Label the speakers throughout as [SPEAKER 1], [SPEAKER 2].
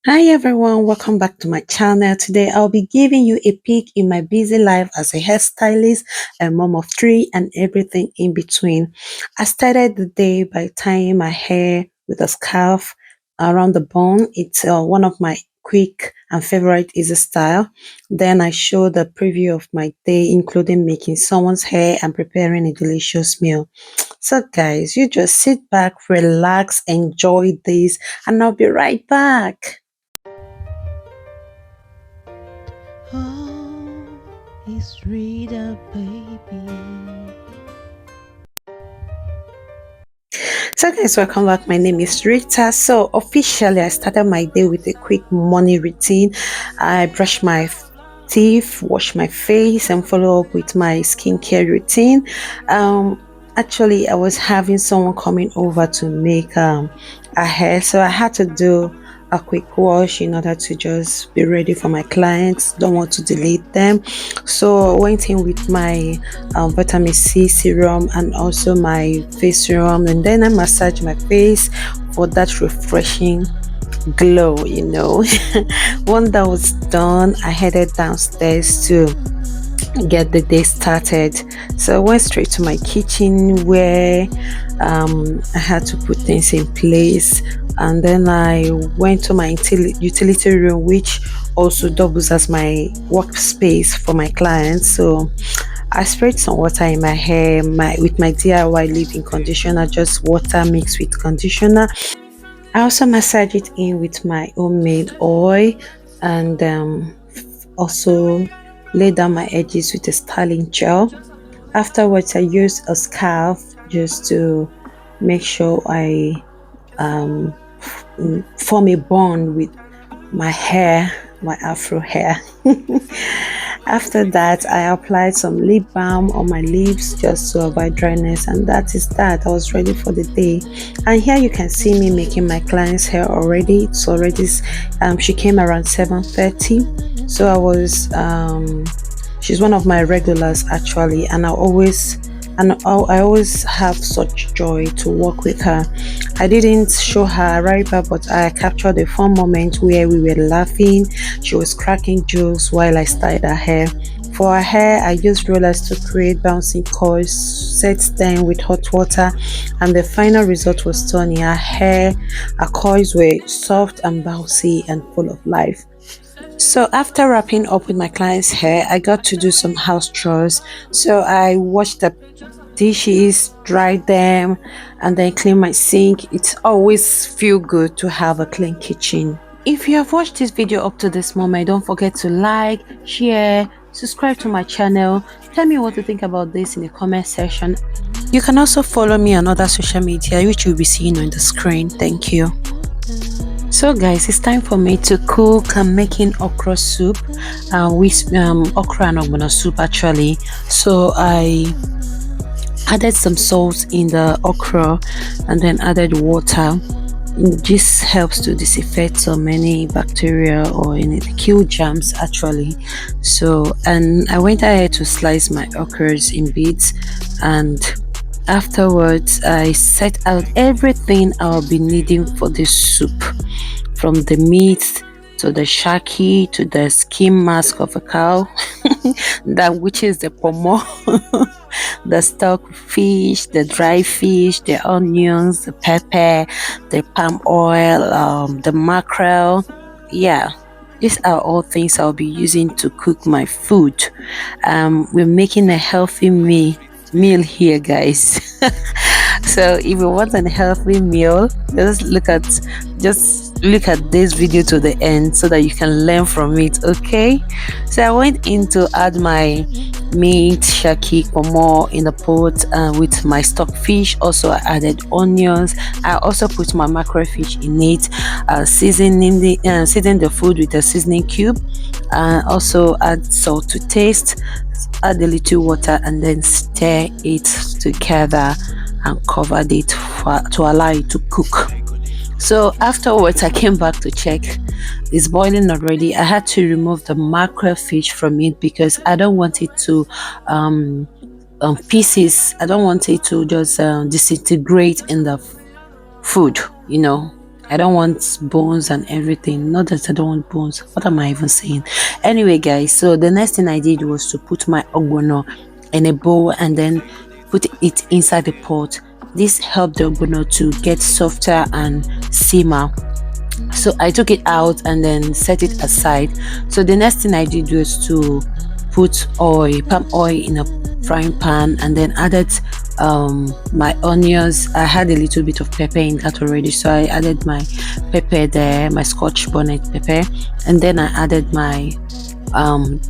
[SPEAKER 1] Hi everyone, welcome back to my channel. Today I'll be giving you a peek in my busy life as a hairstylist, a mom of three, and everything in between. I started the day by tying my hair with a scarf around the bone. It's one of my quick and favorite easy style. Then I show the preview of my day, including making someone's hair and preparing a delicious meal. So guys, you just sit back, relax, enjoy this, and I'll be right back.
[SPEAKER 2] Oh, he's Rita, baby.
[SPEAKER 1] So guys, welcome back. My name is Rita. So officially I started my day with a quick morning routine. I brush my teeth, wash my face, and follow up with my skincare routine. Actually I was having someone coming over to make a hair, so I had to do a quick wash in order to just be ready for my clients. Don't want to delete them, so I went in with my vitamin C serum and also my face serum, and then I massage my face for that refreshing glow. Once that was done, I headed downstairs to get the day started. So I went straight to my kitchen where I had to put things in place, and then I went to my utility room, which also doubles as my workspace for my clients. So I sprayed some water in my hair with my DIY leave-in conditioner, just water mixed with conditioner. I also massage it in with my homemade oil, and also lay down my edges with a styling gel. Afterwards, I use a scarf just to make sure I um, form a bond with my hair, my afro hair. After that, I applied some lip balm on my lips just to avoid dryness, and that is that. I was ready for the day. And here you can see me making my client's hair already. It's already she came around 7:30, so she's one of my regulars actually, and I always have such joy to work with her. I didn't show her right back, but I captured a fun moment where we were laughing. She was cracking jokes while I styled her hair. For her hair, I used rollers to create bouncing coils, set them with hot water, and the final result was stunning. Her coils were soft and bouncy and full of life. So after wrapping up with my client's hair, I got to do some house chores. So I washed the dishes, dry them, and then clean my sink. It's always feel good to have a clean kitchen. If you have watched this video up to this moment, don't forget to like, share, subscribe to my channel. Tell me what you think about this in the comment section. You can also follow me on other social media, which you'll be seeing on the screen. Thank you. So guys, it's time for me to cook. I'm making okra soup, with okra and ogbono soup actually. So I added some salt in the okra and then added water. This helps to disinfect so many bacteria or kill germs actually. So, and I went ahead to slice my okras in bits, and afterwards I set out everything I'll be needing for this soup, from the meat to the shaki to the skin mask of a cow, that which is the pomo, the stock fish, the dry fish, the onions, the pepper, the palm oil, the mackerel. Yeah, these are all things I'll be using to cook my food. We're making a healthy meal here, guys. So if you want a healthy meal, just look at this video to the end so that you can learn from it. Okay, so I went in to add my meat shaki pomo in the pot, with my stock fish. Also I added onions. I also put my mackerel fish in it, season the food with a seasoning cube, and also add salt to taste, add a little water, and then stir it together and covered it to allow it to cook. So afterwards I came back to check it's boiling already. I had to remove the mackerel fish from it because I don't want it to I don't want it to just disintegrate in the food. I don't want bones and everything. Not that I don't want bones. What am I even saying? Anyway, guys, so the next thing I did was to put my ogbono in a bowl and then put it inside the pot. This helped the ogbono to get softer and simmer. So I took it out and then set it aside. So the next thing I did was to put oil, palm oil in a frying pan, and then added my onions. I had a little bit of pepper in that already, so I added my pepper there, my scotch bonnet pepper, and then I added my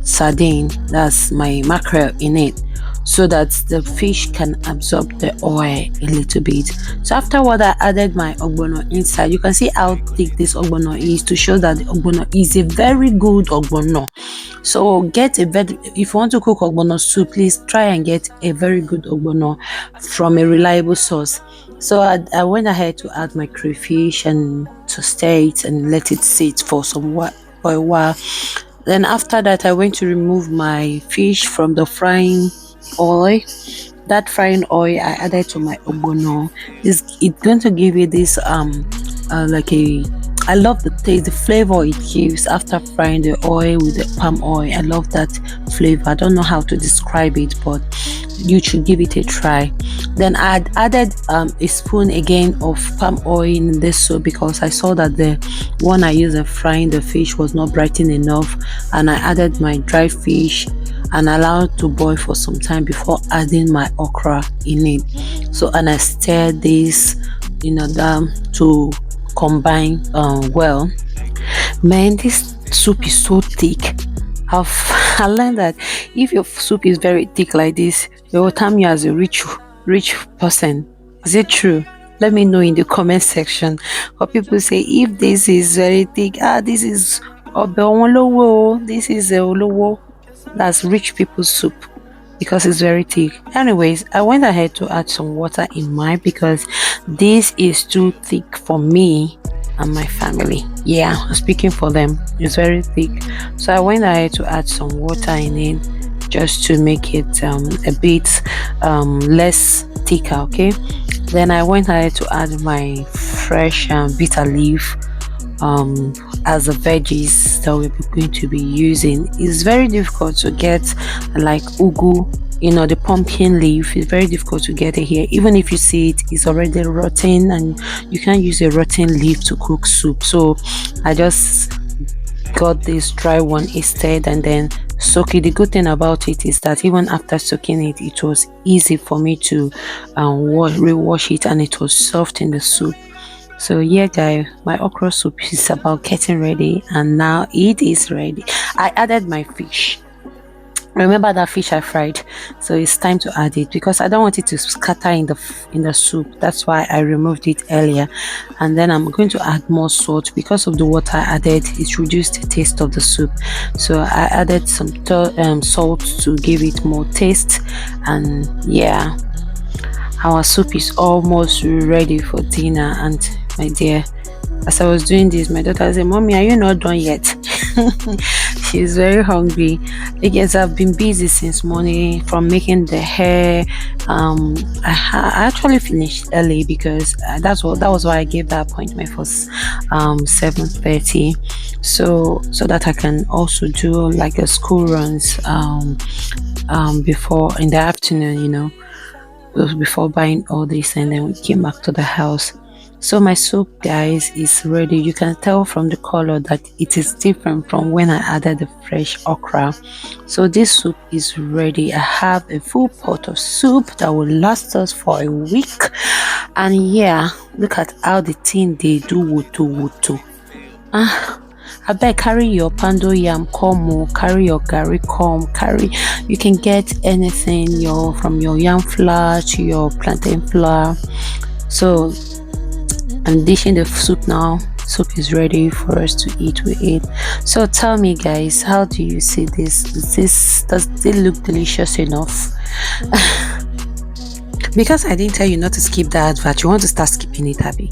[SPEAKER 1] sardine, that's my mackerel, in it, so that the fish can absorb the oil a little bit. So afterward, I added my ogbono inside. You can see how thick this ogbono is to show that the ogbono is a very good ogbono. So get a very, if you want to cook ogbono soup, please try and get a very good ogbono from a reliable source. So I went ahead to add my crayfish and to stir it and let it sit for for a while. Then after that, I went to remove my fish from the frying oil. That frying oil I added to my ogbono. It's going to give you this like a, I love the taste, the flavor it gives after frying the oil with the palm oil. I love that flavor. I don't know how to describe it, but you should give it a try. Then I added a spoon again of palm oil in this soup because I saw that the one I used in frying the fish was not brighten enough, and I added my dried fish and allowed to boil for some time before adding my okra in it. So, and I stirred this, to combine well. Man, this soup is so thick. I've I learned that if your soup is very thick like this, they will term you as a rich person. Is it true? Let me know in the comment section. Or people say if this is very thick, this is obe onlowo, this is a olowo. That's rich people's soup because it's very thick. Anyways, I went ahead to add some water in mine because this is too thick for me and my family. Yeah, I'm speaking for them. It's very thick. So I went ahead to add some water in it just to make it a bit less thicker. Okay. Then I went ahead to add my fresh bitter leaf as the veggies that we're going to be using. It's very difficult to get like ugu, the pumpkin leaf. It's very difficult to get it here. Even if you see it, it's already rotten and you can't use a rotten leaf to cook soup. So I just got this dry one instead and then soak it. The good thing about it is that even after soaking it, it was easy for me to rewash it, and it was soft in the soup. So yeah, guys, my okra soup is about getting ready, and now it is ready. I added my fish. Remember that fish I fried? So it's time to add it because I don't want it to scatter in the soup. That's why I removed it earlier. And then I'm going to add more salt because of the water I added. It reduced the taste of the soup. So I added some salt to give it more taste. And yeah, our soup is almost ready for dinner. And my dear, as I was doing this, my daughter said, "Mommy, are you not done yet?" She's very hungry. I guess I've been busy since morning from making the hair. I actually finished early because that was why I gave that appointment for 7:30, so that I can also do like a school runs before in the afternoon, before buying all this, and then we came back to the house. So my soup, guys, is ready. You can tell from the color that it is different from when I added the fresh okra. So this soup is ready. I have a full pot of soup that will last us for a week. And yeah, look at how the thing they do wutu. I beg, carry your pando yam come, carry your gari come, you can get anything from your yam flour to your plantain flour. So I'm dishing the soup now. Soup is ready for us to eat with it. So tell me, guys, how do you see this? Does it look delicious enough? Because I didn't tell you not to skip the advert, you want to start skipping it, Abby.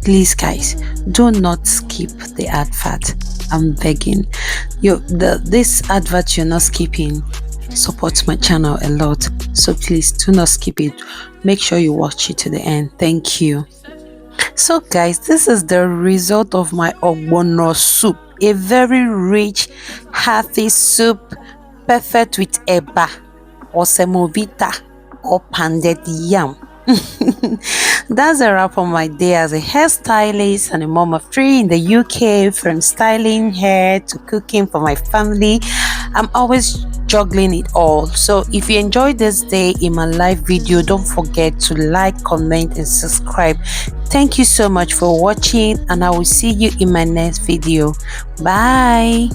[SPEAKER 1] Please, guys, do not skip the advert. I'm begging. This advert you're not skipping supports my channel a lot. So please do not skip it. Make sure you watch it to the end. Thank you. So guys, this is the result of my ogbono soup. A very rich, hearty soup, perfect with eba or semovita or pounded yam. That's a wrap on my day as a hairstylist and a mom of three in the UK, from styling hair to cooking for my family. I'm always juggling it all. So if you enjoyed this day in my live video, don't forget to like, comment, and subscribe. Thank you so much for watching, and I will see you in my next video. Bye.